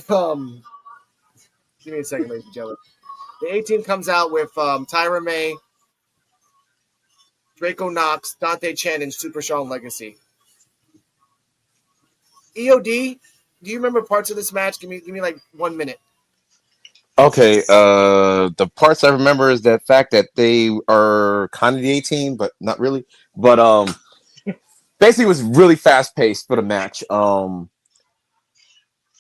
Um, give me a second, ladies and gentlemen. The A team comes out with Tyra May, Draco Knox, Dante Chen, and Super Sean Legacy. EOD, do you remember parts of this match? Give me like 1 minute. Okay, the parts I remember is the fact that they are kind of the 18, but not really. But basically, it was really fast paced for the match.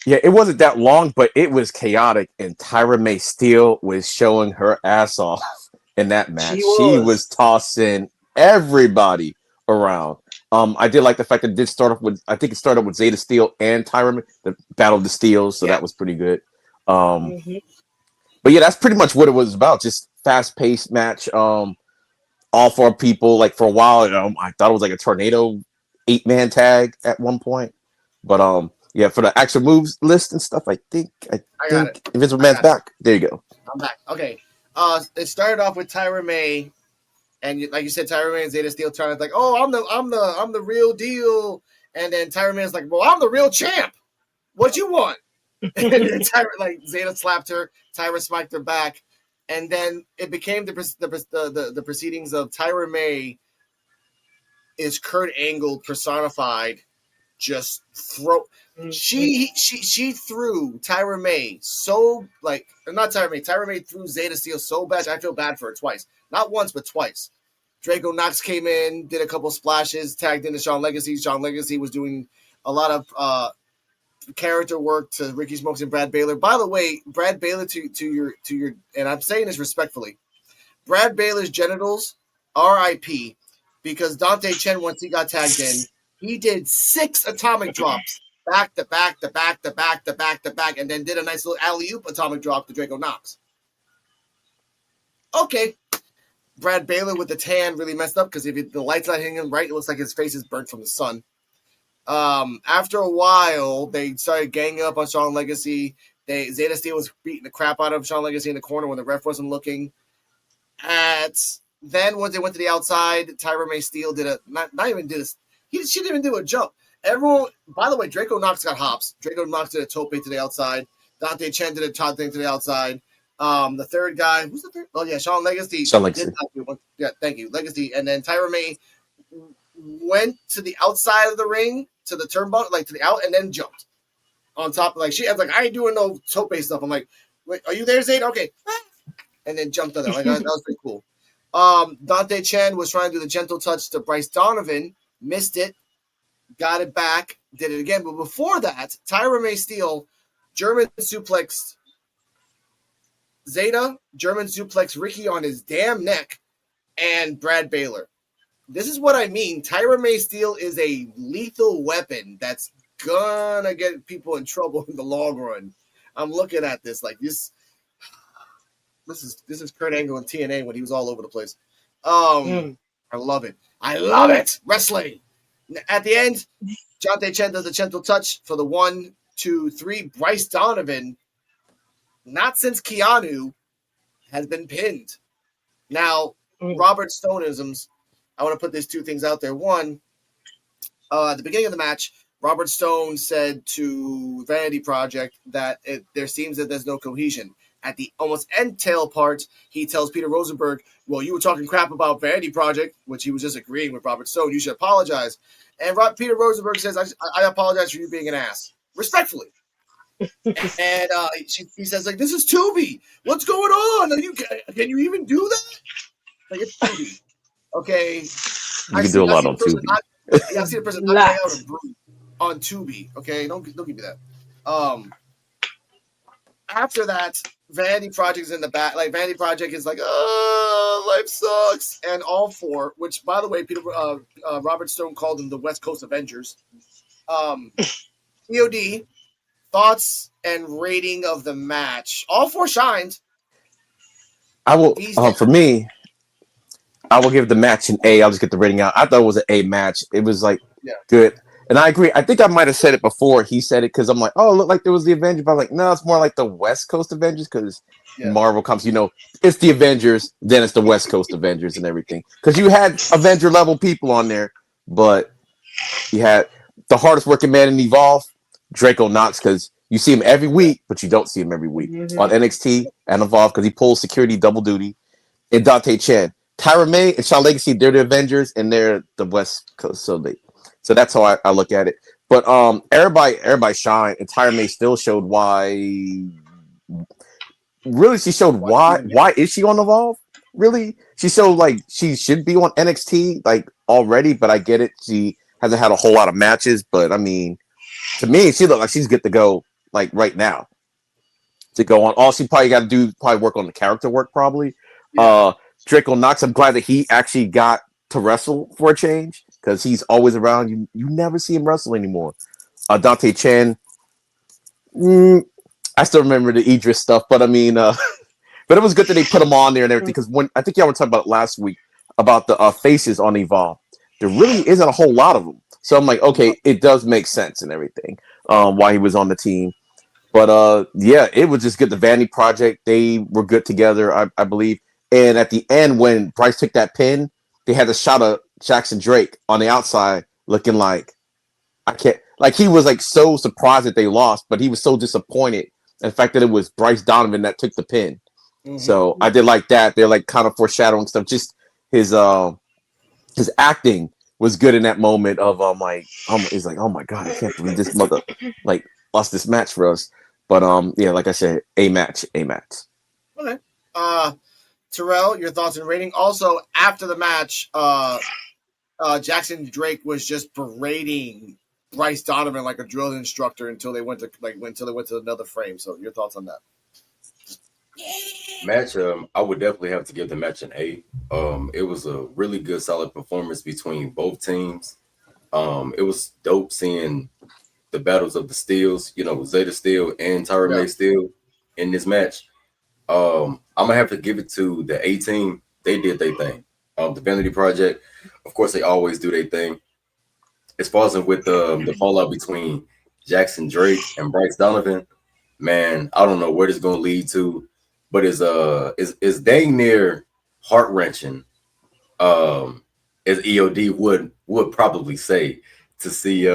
Yeah, it wasn't that long, but it was chaotic, and Tyra May Steele was showing her ass off in that match. She She was was. tossing everybody around. I did like the fact that it did start off with, I think it started with Zeta Steel and Tyra May, the Battle of the Steels, so Yeah. that was pretty good. Um, Mhm. but yeah, that's pretty much what it was about. Just fast paced match. All four people, like for a while, I thought it was like a tornado 8-man tag at one point. But yeah, for the actual moves list and stuff, I I got think it. Invincible I Man's got it. back. There you go. I'm back. Okay. It started off with Tyra May, and like you said, Tyra May and Zeta Steel trying to like, oh, I'm the real deal, and then Tyra May's like, well, I'm the real champ. What you want? And then Tyra, like Zeta slapped her, Tyra spiked her back, and then it became the proceedings of Tyra May is Kurt Angle personified. Just throw. She threw Tyra May so like not Tyra May. Tyra May threw Zeta Steel so bad. I feel bad for her twice, not once but twice. Draco Knox came in, did a couple splashes, tagged into Sean Legacy. Sean Legacy was doing a lot of character work to Ricky Smokes and Brad Baylor. By the way, Brad Baylor to your and I'm saying this respectfully, Brad Baylor's genitals, R.I.P. Because Dante Chen once he got tagged in, he did 6 atomic drops back to back to back to back to back to back, and then did a nice little alley oop atomic drop to Draco Knox. Okay. Brad Baylor with the tan really messed up because if the light's not hitting him right, it looks like his face is burnt from the sun. After a while, they started ganging up on Sean Legacy. Zeta Steel was beating the crap out of Sean Legacy in the corner when the ref wasn't looking. Then once they went to the outside, Tyra May Steele did a not even did a she didn't even do a jump. Everyone, by the way, Draco Knox got hops. Draco Knox did a tope to the outside. Dante Chen did a top thing to the outside. The third guy, who's the third? Oh yeah, Sean Legacy. Sean Legacy. Yeah, thank you, Legacy. And then Tyra May went to the outside of the ring to the turnbuckle, like to the out, and then jumped on top. Like she was like, I ain't doing no tope stuff. I'm like, wait, are you there, Zayd? Okay, and then jumped on there. Like that was pretty cool. Dante Chen was trying to do the gentle touch to Bryce Donovan, missed it, got it back, did it again. But before that, Tyra May Steele German suplexed Zeta, German suplex Ricky on his damn neck, and Brad Baylor. This is what I mean. Tyra May Steele is a lethal weapon that's gonna get people in trouble in the long run. I'm looking at this like this. This is Kurt Angle in TNA when he was all over the place. I love it. I love it. Wrestling. At the end, Dante Chen does a gentle touch for the 1, 2, 3. Bryce Donovan, not since Keanu, has been pinned. Now, Robert Stoneisms, I want to put these 2 things out there. One, at the beginning of the match, Robert Stone said to Vanity Project that there seems that there's no cohesion. At the almost end tail part, he tells Peter Rosenberg, well, you were talking crap about Vanity Project, which he was just agreeing with Robert Stone. You should apologize. And Peter Rosenberg says, I apologize for you being an ass. Respectfully. And he says, like, this is Tubi. What's going on? Can you even do that? Like, it's Tubi. Okay. You can do a lot on Tubi. I've seen a person knock out a broom on Tubi. Okay, don't give me that. After that, Vanity Project is in the back. Like Vanity Project is like, oh, life sucks, and all 4. Which, by the way, Robert Stone called them the West Coast Avengers. EOD thoughts and rating of the match. All 4 shined. I will. For me, I will give the match an A. I'll just get the rating out. I thought it was an A match. It was like good. And I agree. I think I might have said it before he said it because I'm like, oh, it looked like there was the Avengers. But I'm like, no, it's more like the West Coast Avengers because Marvel comes, it's the Avengers, then it's the West Coast Avengers and everything. Because you had Avenger level people on there, but you had the hardest working man in Evolve, Draco Knox, because, You see him every week, but you don't see him every week on NXT and Evolve because he pulls security double duty. And Dante Chen, Tyra May, and Shawn Legacy, they're the Avengers and they're the West Coast. So that's how I look at it. But everybody shine, and Tyra May still showed why. Really, she showed why is she on Evolve? Really, she showed like she should be on NXT like already, but I get it. She hasn't had a whole lot of matches, but I mean, to me, she looked like she's good to go like right now to go on. All she probably got to do probably work on the character work probably. Yeah. Draco Knox, I'm glad that he actually got to wrestle for a change because he's always around. You never see him wrestle anymore. Dante Chen, I still remember the Idris stuff, but I mean, but it was good that they put him on there and everything because when I think y'all were talking about it last week about the faces on Evolve, there really isn't a whole lot of them. So I'm like, okay, it does make sense and everything why he was on the team. But yeah, it was just good. The Vanity Project, they were good together, I believe. And at the end, when Bryce took that pin, they had a shot of Jackson Drake on the outside looking like I can't. Like he was like so surprised that they lost, but he was so disappointed in the fact that it was Bryce Donovan that took the pin. Mm-hmm. So I did like that. They're like kind of foreshadowing stuff. Just his acting was good in that moment of he's like, oh my god, I can't believe this mother like lost this match for us. But yeah, like I said, a match. Okay. Terrell, your thoughts and rating. Also, after the match, Jackson Drake was just berating Bryce Donovan like a drill instructor until they went to another frame. So your thoughts on that? Match, I would definitely have to give the match an A. It was a really good, solid performance between both teams. It was dope seeing the battles of the Steels, Zeta Steel and Tyra May Steel in this match. I'm gonna have to give it to the A team. They did their thing. The Vanity Project, of course, they always do their thing. As far as with the fallout between Jackson Drake and Bryce Donovan, man, I don't know where this is gonna lead to, but is dang near heart wrenching, as EOD would probably say, to see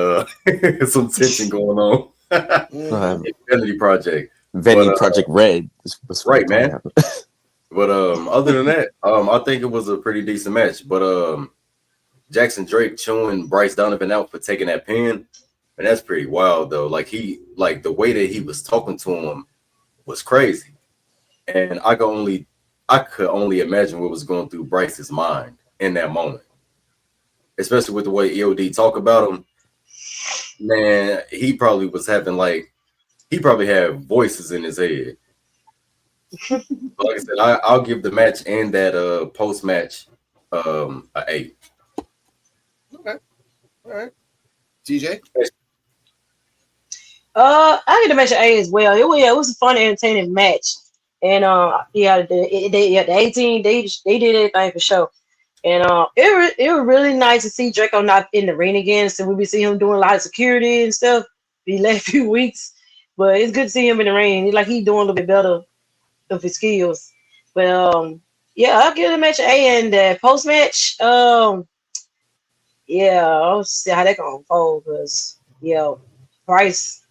some tension going on. Vanity Project. Project Red. Right, man. But other than that, I think it was a pretty decent match. But Jackson Drake chewing Bryce Donovan out for taking that pin, and that's pretty wild though. Like the way that he was talking to him was crazy. And I could only imagine what was going through Bryce's mind in that moment. Especially with the way EOD talk about him. Man, he probably had voices in his head. Like I said, I'll give the match and that post match an 8. Okay. All right. TJ? I give the match an A as well. It was a fun, entertaining match. And the 18 they did everything for sure. And it was really nice to see Draco not in the ring again. So we be seeing him doing a lot of security and stuff the last few weeks. But it's good to see him in the ring. He's doing a little bit better of his skills. But yeah, I'll give the match an A. And the post match, yeah, I'll see how that gonna unfold because Bryce.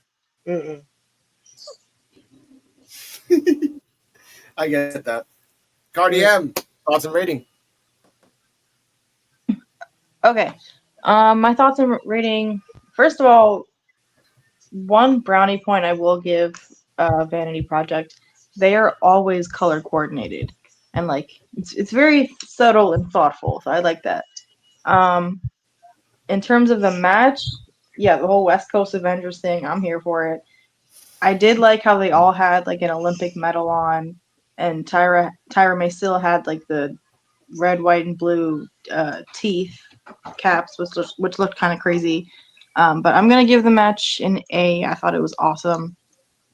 I get that. Cardi M, thoughts and rating. Okay. My thoughts and rating. First of all, one brownie point I will give Vanity Project. They are always color coordinated, and like it's very subtle and thoughtful. So I like that. In terms of the match, yeah, the whole West Coast Avengers thing, I'm here for it. I did like how they all had like an Olympic medal on, and Tyra May still had like the red, white, and blue teeth caps, which looked kind of crazy. But I'm gonna give the match an A. I thought it was awesome,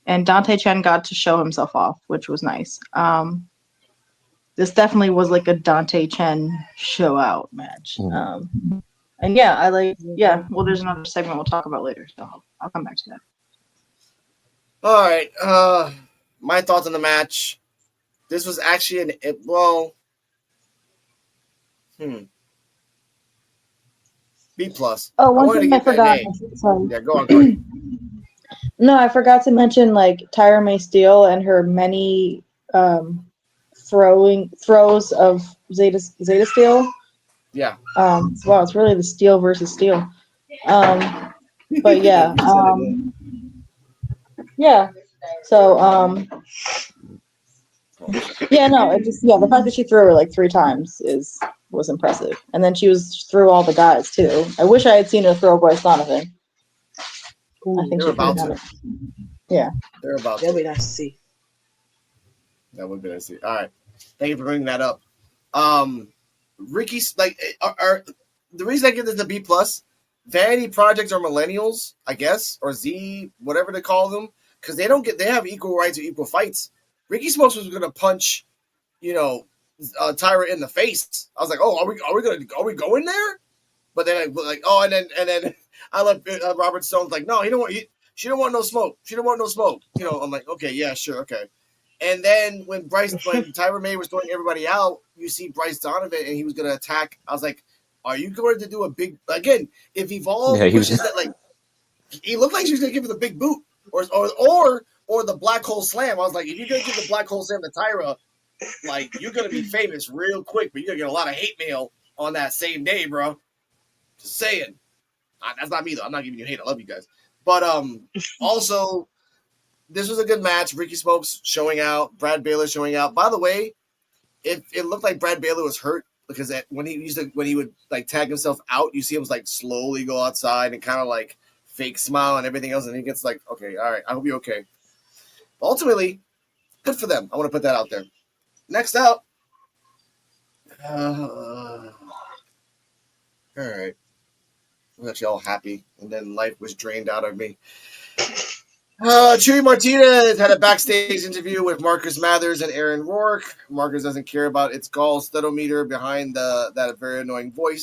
and Dante Chen got to show himself off, which was nice. This definitely was like a Dante Chen show out match. And yeah, well, there's another segment we'll talk about later, so I'll come back to that. All right. My thoughts on the match. This was actually B plus. Oh, one thing I forgot. Sorry. Yeah, go on. No, I forgot to mention like Tyra May Steele and her many throws of Zeta Steel. Yeah. Wow, it's really the Steel versus Steel. But yeah, yeah. So yeah, no, it just the fact that she threw her like 3 times was impressive, and then she threw all the guys too. I wish I had seen her throw Bryce Donovan. I think they're she could have about done to. it. Yeah, They're about That'll to. be nice to see. That would be nice to see. All right, thank you for bringing that up. Ricky's like the reason I give this a B plus. Vanity projects are millennials, I guess, or Z, whatever they call them, because they have equal rights or equal fights. Ricky Smokes was gonna punch, Tyra in the face. I was like, oh, are we going there? But then and then I love Robert Stone's like, no, she don't want no smoke. She don't want no smoke. I'm like, okay, yeah, sure, okay. And then when Tyra May was throwing everybody out, you see Bryce Donovan and he was going to attack. I was like, are you going to do a big again? If Evolve pushes that, like, he looked like she was going to give it the big boot or the black hole slam. I was like, if you're going to give the black hole slam to Tyra, like, you're going to be famous real quick, but you're going to get a lot of hate mail on that same day, bro. Just saying. That's not me though. I'm not giving you hate. I love you guys. But also, this was a good match. Ricky Smokes showing out. Brad Baylor showing out. By the way, it looked like Brad Baylor was hurt because when he would like tag himself out, you see him like slowly go outside and kind of like fake smile and everything else, and he gets like, okay, all right, I hope you're okay. But ultimately, good for them. I want to put that out there. Next up. All right. I'm actually all happy, and then life was drained out of me. Chewy Martinez had a backstage interview with Marcus Mathers and Aaron Rourke. Marcus doesn't care about its gall steadometer behind that very annoying voice.